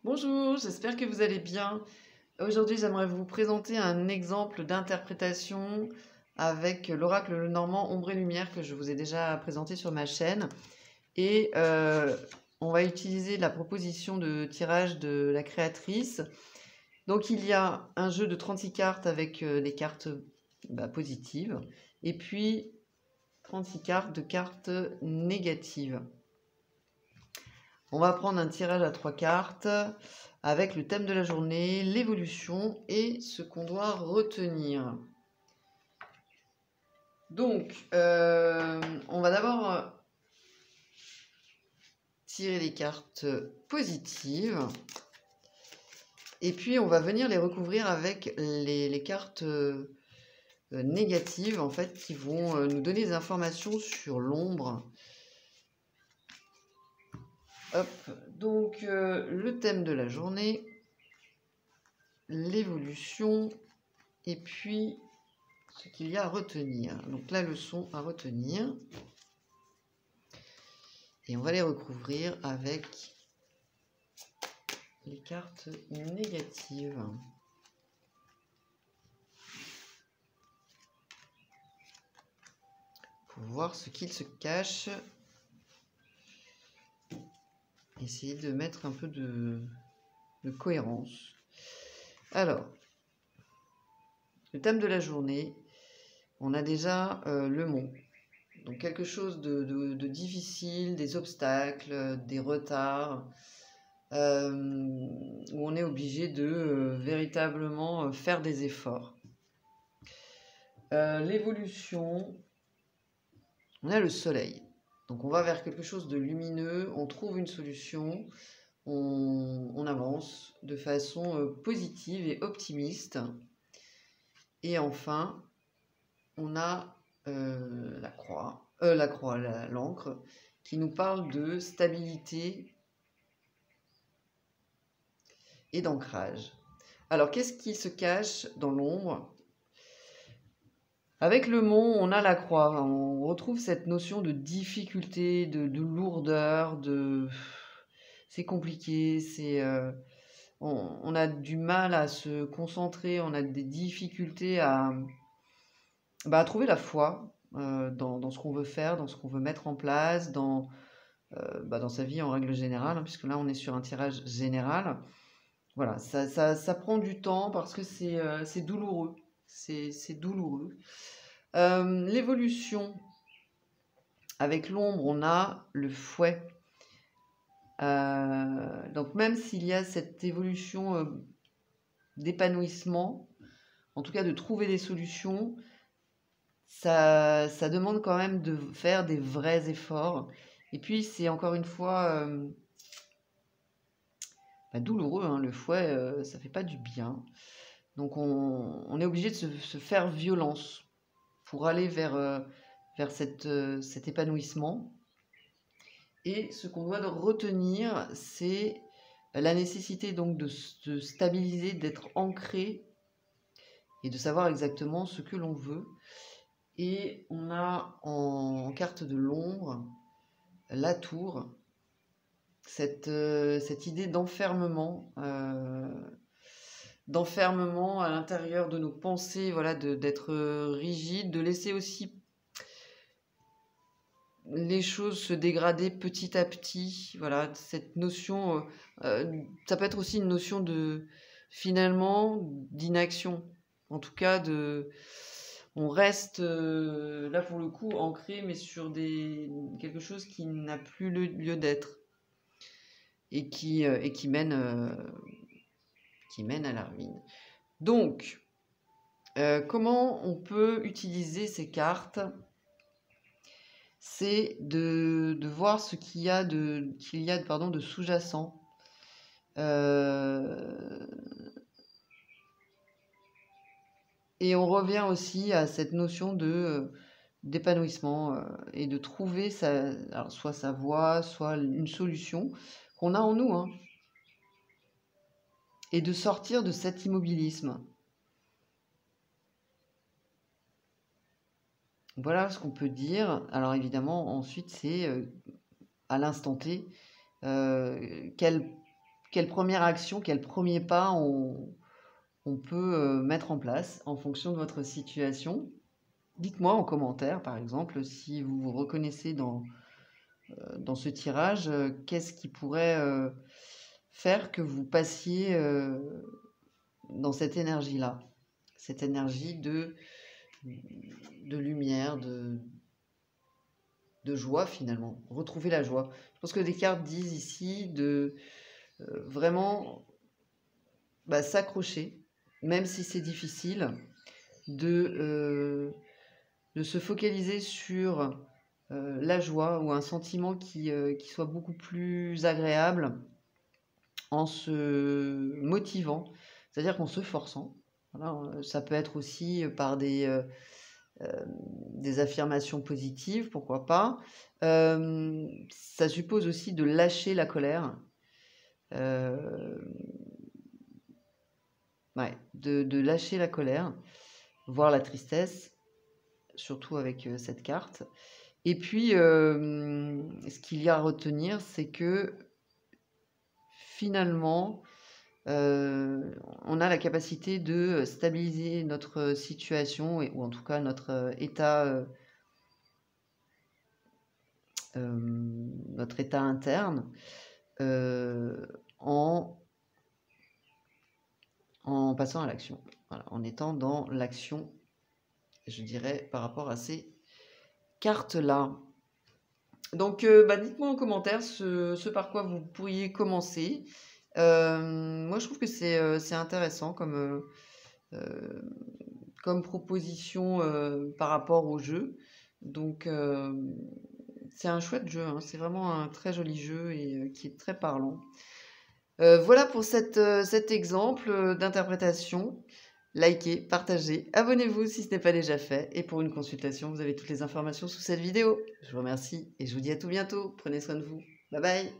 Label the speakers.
Speaker 1: Bonjour, j'espère que vous allez bien. Aujourd'hui, j'aimerais vous présenter un exemple d'interprétation avec l'oracle Lenormand Ombre et Lumière que je vous ai déjà présenté sur ma chaîne. Et on va utiliser la proposition de tirage de la créatrice. Donc, il y a un jeu de 36 cartes avec des cartes positives et puis 36 cartes de cartes négatives. On va prendre un tirage à 3 cartes avec le thème de la journée, l'évolution et ce qu'on doit retenir. Donc, on va d'abord tirer les cartes positives et puis on va venir les recouvrir avec les cartes négatives en fait qui vont nous donner des informations sur l'ombre. Hop, donc le thème de la journée, l'évolution et puis ce qu'il y a à retenir. Donc la leçon à retenir. Et on va les recouvrir avec les cartes négatives. Pour voir ce qu'il se cache. Essayer de mettre un peu de cohérence. Alors, le thème de la journée, on a déjà le mont. Donc quelque chose de difficile, des obstacles, des retards, où on est obligé de véritablement faire des efforts. L'évolution, on a le soleil. Donc on va vers quelque chose de lumineux, on trouve une solution, on avance de façon positive et optimiste. Et enfin, on a l'encre, qui nous parle de stabilité et d'ancrage. Alors, qu'est-ce qui se cache dans l'ombre? Avec le mont, on a la croix. On retrouve cette notion de difficulté, de lourdeur, c'est compliqué, on a du mal à se concentrer, on a des difficultés à trouver la foi dans ce qu'on veut faire, dans ce qu'on veut mettre en place, dans sa vie en règle générale, hein, puisque là on est sur un tirage général. Voilà, ça prend du temps parce que c'est douloureux. C'est douloureux. L'évolution, avec l'ombre, on a le fouet. Donc même s'il y a cette évolution d'épanouissement, en tout cas de trouver des solutions, ça demande quand même de faire des vrais efforts. Et puis c'est encore une fois douloureux, hein, le fouet, ça fait pas du bien. Donc on est obligé de se faire violence pour aller vers cet épanouissement. Et ce qu'on doit retenir, c'est la nécessité donc de se stabiliser, d'être ancré et de savoir exactement ce que l'on veut. Et on a en carte de l'ombre la tour, cette idée d'enfermement à l'intérieur de nos pensées, voilà, d'être rigide, de laisser aussi les choses se dégrader petit à petit. Voilà, cette notion, ça peut être aussi une notion finalement d'inaction. En tout cas, on reste là pour le coup ancré, mais sur quelque chose qui n'a plus le lieu d'être et qui mène à la ruine. Donc, comment on peut utiliser ces cartes? C'est de voir ce qu'il y a de sous-jacent. Et on revient aussi à cette notion d'épanouissement et de trouver soit sa voie, soit une solution qu'on a en nous, hein, et de sortir de cet immobilisme. Voilà ce qu'on peut dire. Alors évidemment, ensuite, c'est à l'instant T, quelle quelle première action, quel premier pas on peut mettre en place en fonction de votre situation. Dites-moi en commentaire, par exemple, si vous vous reconnaissez dans ce tirage, qu'est-ce qui pourrait faire que vous passiez dans cette énergie-là, cette énergie de lumière, de joie finalement, retrouver la joie. Je pense que les cartes disent ici de vraiment s'accrocher, même si c'est difficile, de se focaliser sur la joie ou un sentiment qui soit beaucoup plus agréable en se motivant, c'est-à-dire qu'en se forçant. Voilà, ça peut être aussi par des affirmations positives, pourquoi pas. Ça suppose aussi de lâcher la colère. Ouais, de lâcher la colère, voire la tristesse, surtout avec cette carte. Et puis, ce qu'il y a à retenir, c'est que finalement, on a la capacité de stabiliser notre situation, ou en tout cas notre état interne, en passant à l'action. Voilà, en étant dans l'action, je dirais, par rapport à ces cartes-là. Donc, dites-moi en commentaire ce par quoi vous pourriez commencer. Moi, je trouve que c'est intéressant comme proposition par rapport au jeu. Donc, c'est un chouette jeu, hein. C'est vraiment un très joli jeu et qui est très parlant. Voilà pour cet exemple d'interprétation. Likez, partagez, abonnez-vous si ce n'est pas déjà fait. Et pour une consultation, vous avez toutes les informations sous cette vidéo. Je vous remercie et je vous dis à tout bientôt. Prenez soin de vous. Bye bye.